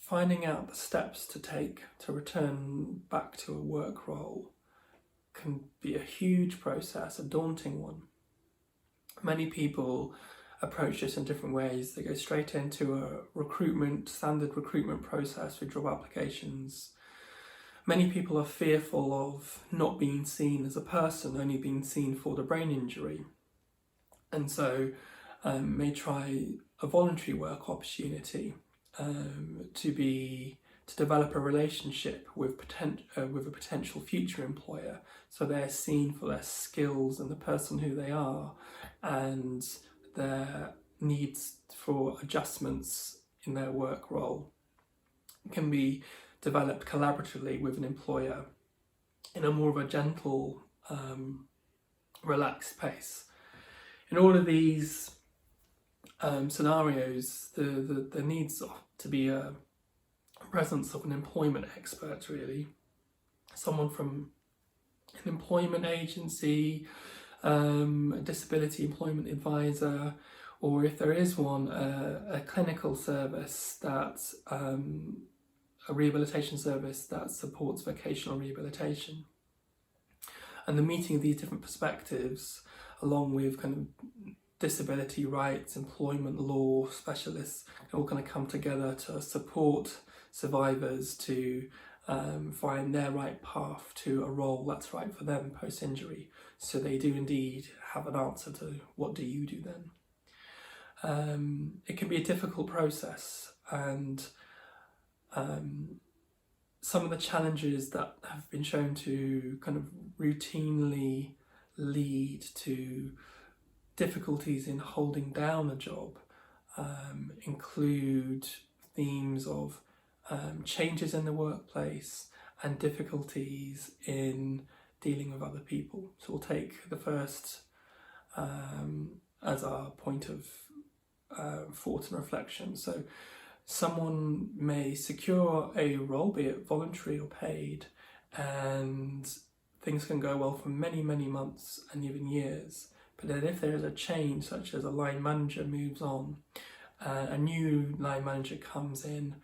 finding out the steps to take to return back to a work role can be a huge process, a daunting one. Many people approach this in different ways. They go straight into a standard recruitment process with job applications. Many people are fearful of not being seen as a person, only being seen for the brain injury. And so may try a voluntary work opportunity to develop a relationship with a potential future employer, so they're seen for their skills and the person who they are, and their needs for adjustments in their work role can be developed collaboratively with an employer in a more of a gentle, relaxed pace. In all of these scenarios, there needs to be a presence of an employment expert, really. Someone from an employment agency, a disability employment advisor, or if there is one, a clinical service that's a rehabilitation service that supports vocational rehabilitation. And the meeting of these different perspectives, along with kind of disability rights, employment law specialists, all kind of come together to support survivors to find their right path to a role that's right for them post-injury, so they do indeed have an answer to what do you do then. It can be a difficult process, and some of the challenges that have been shown to kind of routinely lead to difficulties in holding down a job include themes of changes in the workplace and difficulties in dealing with other people. So we'll take the first as our point of thought and reflection. So someone may secure a role, be it voluntary or paid, and things can go well for many, many months and even years. But then if there is a change, such as a line manager moves on, a new line manager comes in,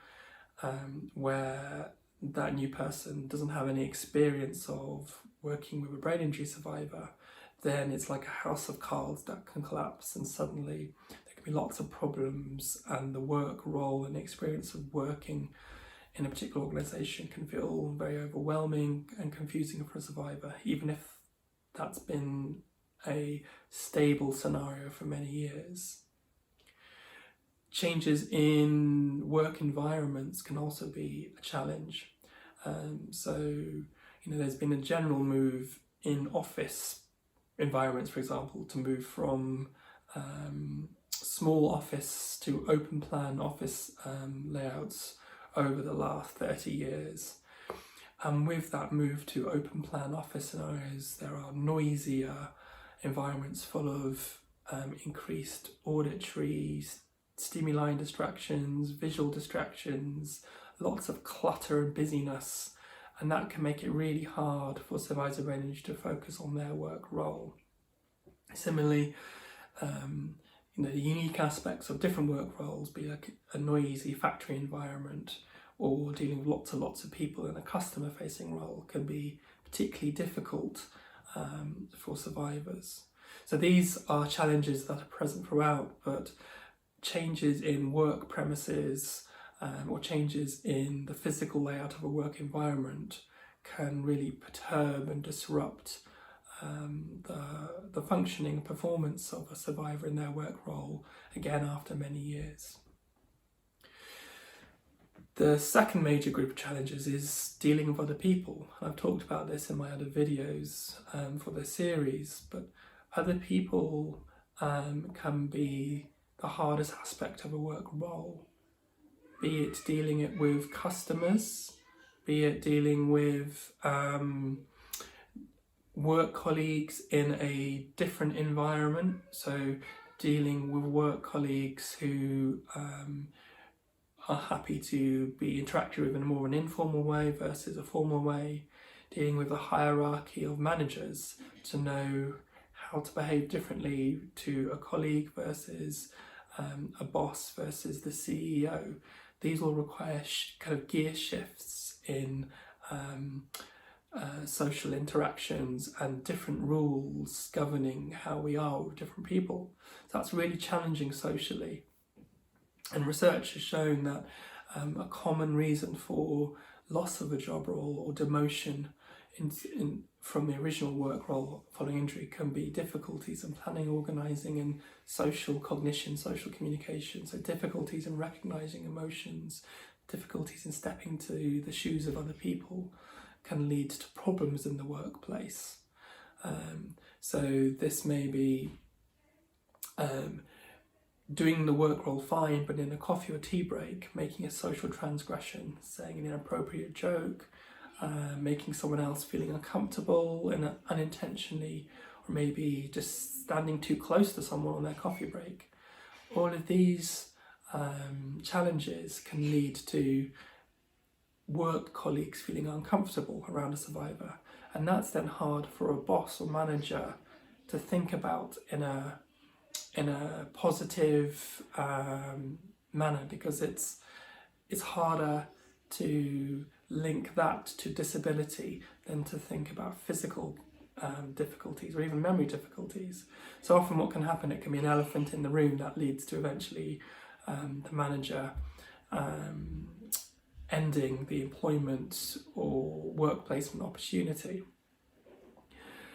where that new person doesn't have any experience of working with a brain injury survivor, then it's like a house of cards that can collapse, and suddenly there can be lots of problems, and the work role and experience of working in a particular organisation can feel very overwhelming and confusing for a survivor, even if that's been a stable scenario for many years. Changes in work environments can also be a challenge. There's been a general move in office environments, for example, to move from small office to open plan office layouts over the last 30 years. And with that move to open plan office scenarios, there are noisier environments full of increased auditory stimuli and distractions, visual distractions, lots of clutter and busyness, and that can make it really hard for survivors of brain injury to focus on their work role. Similarly, the unique aspects of different work roles, be like a noisy factory environment or dealing with lots of people in a customer facing role, can be particularly difficult for survivors. So these are challenges that are present throughout, but changes in work premises or changes in the physical layout of a work environment can really perturb and disrupt the functioning and performance of a survivor in their work role, again after many years. The second major group of challenges is dealing with other people. I've talked about this in my other videos for the series, but other people can be the hardest aspect of a work role, be it dealing it with customers, be it dealing with work colleagues in a different environment, so dealing with work colleagues who are happy to be interacted with in a more of an informal way versus a formal way, dealing with a hierarchy of managers to know how to behave differently to a colleague versus a boss versus the CEO. these will require kind of gear shifts in social interactions and different rules governing how we are with different people. So that's really challenging socially. And research has shown that a common reason for loss of a job role or demotion from the original work role following injury can be difficulties in planning, organising and social cognition, social communication. So difficulties in recognising emotions, difficulties in stepping to the shoes of other people can lead to problems in the workplace. So this may be doing the work role fine, but in a coffee or tea break, making a social transgression, saying an inappropriate joke, making someone else feeling uncomfortable and unintentionally, or maybe just standing too close to someone on their coffee break. All of these challenges can lead to work colleagues feeling uncomfortable around a survivor, and that's then hard for a boss or manager to think about in a positive manner, because it's harder to link that to disability than to think about physical difficulties or even memory difficulties. So often what can happen, it can be an elephant in the room that leads to eventually the manager ending the employment or work placement opportunity.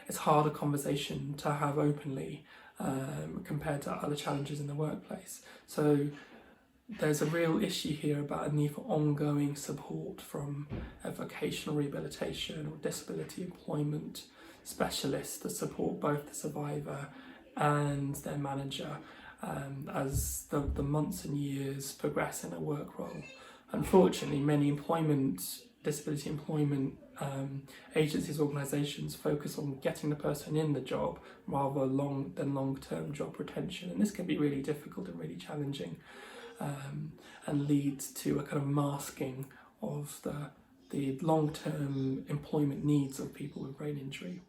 It's harder conversation to have openly compared to other challenges in the workplace. So there's a real issue here about a need for ongoing support from a vocational rehabilitation or disability employment specialist to support both the survivor and their manager as the months and years progress in a work role. Unfortunately, many disability employment agencies, organisations focus on getting the person in the job rather than long-term job retention, and this can be really difficult and really challenging, and leads to a kind of masking of the long-term employment needs of people with brain injury.